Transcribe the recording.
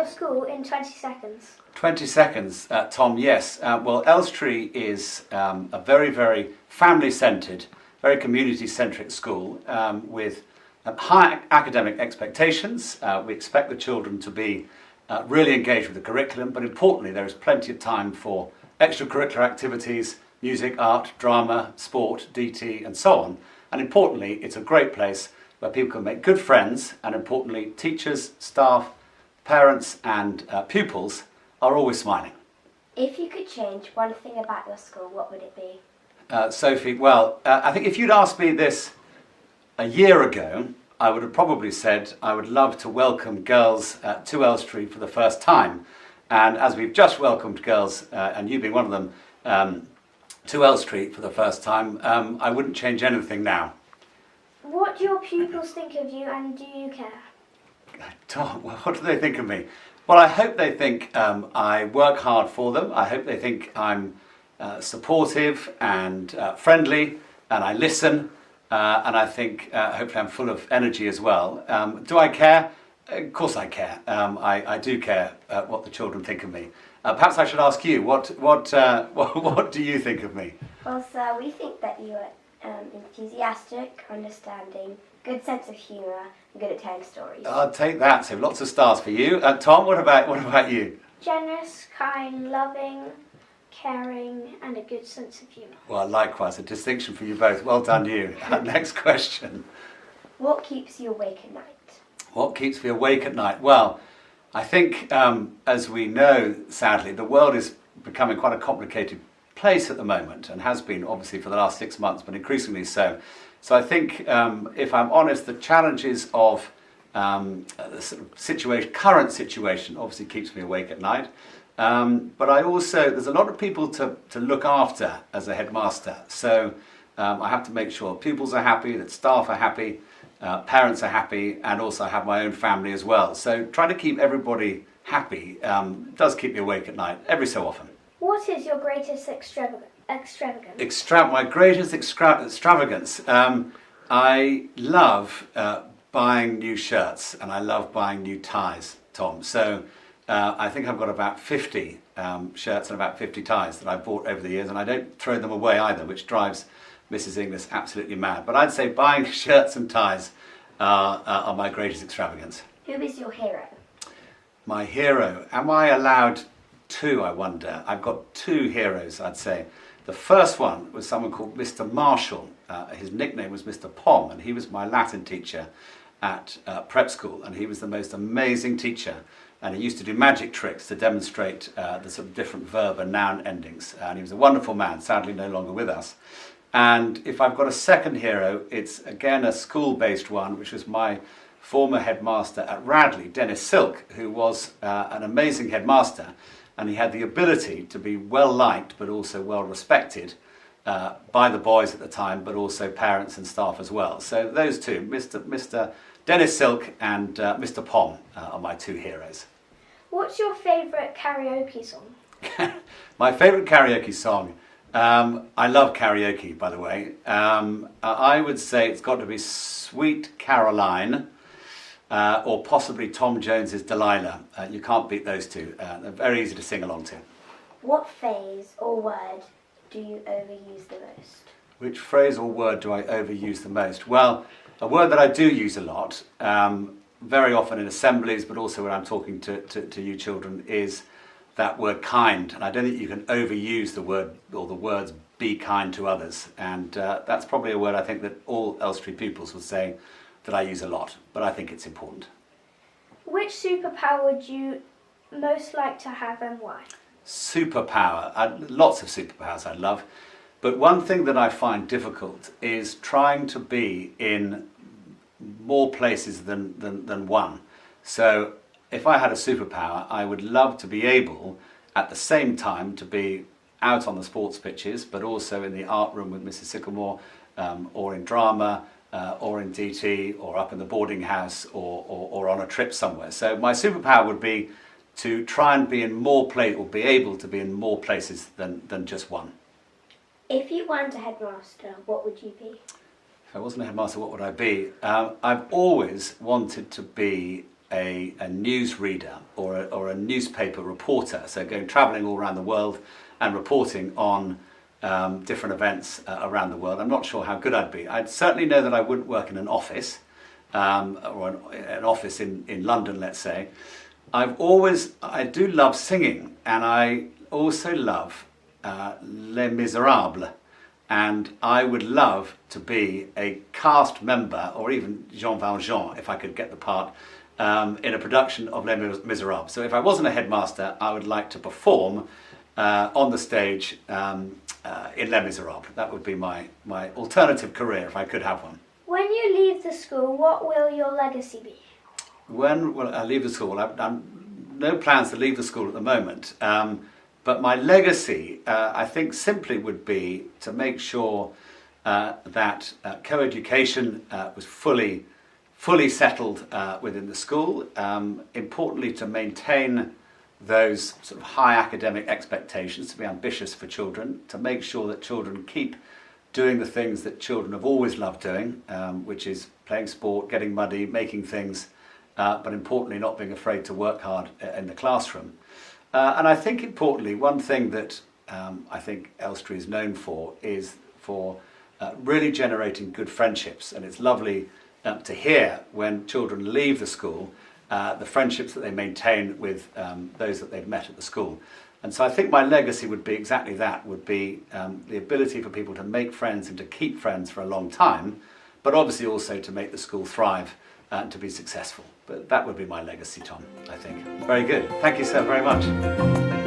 your school in 20 seconds? 20 seconds, Tom, yes. Well, Elstree is a very, very family-centred, very community-centric school with high academic expectations. We expect the children to be really engaged with the curriculum, but importantly, there is plenty of time for extracurricular activities, music, art, drama, sport, DT, and so on. And importantly, it's a great place where people can make good friends, and importantly, teachers, staff, parents, and pupils are always smiling. If you could change one thing about your school, what would it be? Sophie, well, I think if you'd asked me this a year ago, I would have probably said I would love to welcome girls to Elstree for the first time. And as we've just welcomed girls, and you being one of them, to Elstree for the first time, I wouldn't change anything now. What do your pupils think of you, and do you care? Tom, what do they think of me? Well, I hope they think I work hard for them. I hope they think I'm supportive and friendly, and I listen, and I think hopefully I'm full of energy as well. Do I care? Of course I care. I do care what the children think of me. Perhaps I should ask you, what do you think of me? Well, sir, we think that you are enthusiastic, understanding, good sense of humour, and good at telling stories. I'll take that. So lots of stars for you. Tom, what about you? Generous, kind, loving, caring, and a good sense of humour. Well, likewise, a distinction for you both. Well done, you. Next question. What keeps you awake at night? What keeps me awake at night? Well, I think, as we know, sadly, the world is becoming quite a complicated place at the moment, and has been obviously for the last 6 months, but increasingly so. So I think, if I'm honest, the challenges of the sort of current situation obviously keeps me awake at night. But I also, there's a lot of people to look after as a headmaster. So I have to make sure pupils are happy, that staff are happy, parents are happy, and also I have my own family as well. So trying to keep everybody happy does keep me awake at night every so often. What is your greatest extravagance? My greatest extravagance. I love buying new shirts, and I love buying new ties, Tom. So I think I've got about 50 shirts and about 50 ties that I've bought over the years, and I don't throw them away either, which drives Mrs. Inglis absolutely mad. But I'd say buying shirts and ties are my greatest extravagance. Who is your hero? My hero? Am I allowed two, I wonder? I've got two heroes, I'd say. The first one was someone called Mr. Marshall. His nickname was Mr. Pom, and he was my Latin teacher at prep school, and he was the most amazing teacher. And he used to do magic tricks to demonstrate the sort of different verb and noun endings. And he was a wonderful man, sadly no longer with us. And if I've got a second hero, it's again a school-based one, which was my former headmaster at Radley, Dennis Silk, who was an amazing headmaster. And he had the ability to be well liked, but also well respected by the boys at the time, but also parents and staff as well. So those two, Mr. Dennis Silk and Mr. Pom, are my two heroes. What's your favourite karaoke song? My favourite karaoke song. I love karaoke, by the way. I would say it's got to be Sweet Caroline. Or possibly Tom Jones's Delilah. You can't beat those two. They're very easy to sing along to. What phrase or word do you overuse the most? Which phrase or word do I overuse the most? Well, a word that I do use a lot, very often in assemblies, but also when I'm talking to you children, is that word kind. And I don't think you can overuse the word or the words be kind to others. And that's probably a word I think that all Elstree pupils would say that I use a lot, but I think it's important. Which superpower would you most like to have, and why? Superpower. Lots of superpowers I love, but one thing that I find difficult is trying to be in more places than one. So if I had a superpower, I would love to be able at the same time to be out on the sports pitches, but also in the art room with Mrs. Sycamore, or in drama, or in DT, or up in the boarding house, or on a trip somewhere. So my superpower would be to try and be in more places, or be able to be in more places than just one. If you weren't a headmaster, what would you be? If I wasn't a headmaster, what would I be? I've always wanted to be a news reader or a newspaper reporter, so going travelling all around the world and reporting on different events around the world. I'm not sure how good I'd be. I'd certainly know that I wouldn't work in an office, or an office in London, let's say. I do love singing, and I also love Les Miserables, and I would love to be a cast member, or even Jean Valjean, if I could get the part, in a production of Les Miserables. So if I wasn't a headmaster, I would like to perform on the stage in Les Miserables. That would be my alternative career if I could have one. When you leave the school, what will your legacy be? When will I leave the school? I've no plans to leave the school at the moment, but my legacy, I think, simply would be to make sure that co-education was fully settled within the school. Importantly, to maintain those sort of high academic expectations, to be ambitious for children, to make sure that children keep doing the things that children have always loved doing, which is playing sport, getting muddy, making things, but importantly not being afraid to work hard in the classroom. And I think importantly, one thing that I think Elstree is known for is for really generating good friendships, and it's lovely to hear when children leave the school the friendships that they maintain with those that they've met at the school. And so I think my legacy would be exactly that, would be the ability for people to make friends and to keep friends for a long time, but obviously also to make the school thrive and to be successful. But that would be my legacy, Tom, I think. Very good. Thank you so very much.